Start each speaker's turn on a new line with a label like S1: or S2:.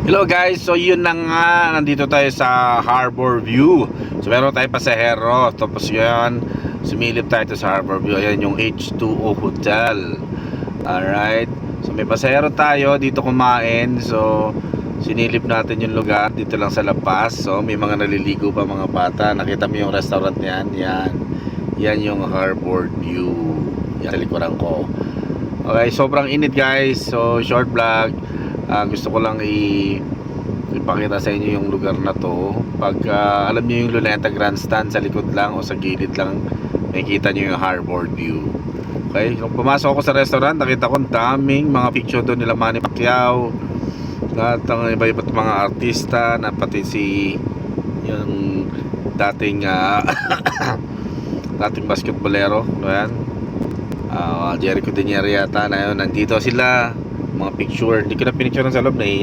S1: Hello guys, so yun na nga, nandito tayo sa Harbor View. So meron tayong pasahero. Tapos yan, sumilip tayo sa Harbor View. Ayan yung H2O Hotel. Alright, so may pasahero tayo dito kumain. So sinilip natin yung lugar dito lang sa La Paz. So may mga naliligo pa mga bata. Nakita mo yung restaurant niyan. Yan yung Harbor View. Yan sa likuran ko. Okay, sobrang init guys. So short vlog. Gusto ko lang ipakita sa inyo yung lugar na to. Pag alam niyo yung Luneta Grandstand, sa likod lang o sa gilid lang makikita niyo yung Harbor View. Okay, nung pumasok ako sa restaurant, nakita ko ang daming mga picture doon nila Manny Pacquiao, lahat ng iba-iba't mga artista, na pati si yung dating dating basketballero, no yan, Jericho Denier yata na yun. Nandito sila, mga picture. Hindi ko na pinicture sa loob, nahiya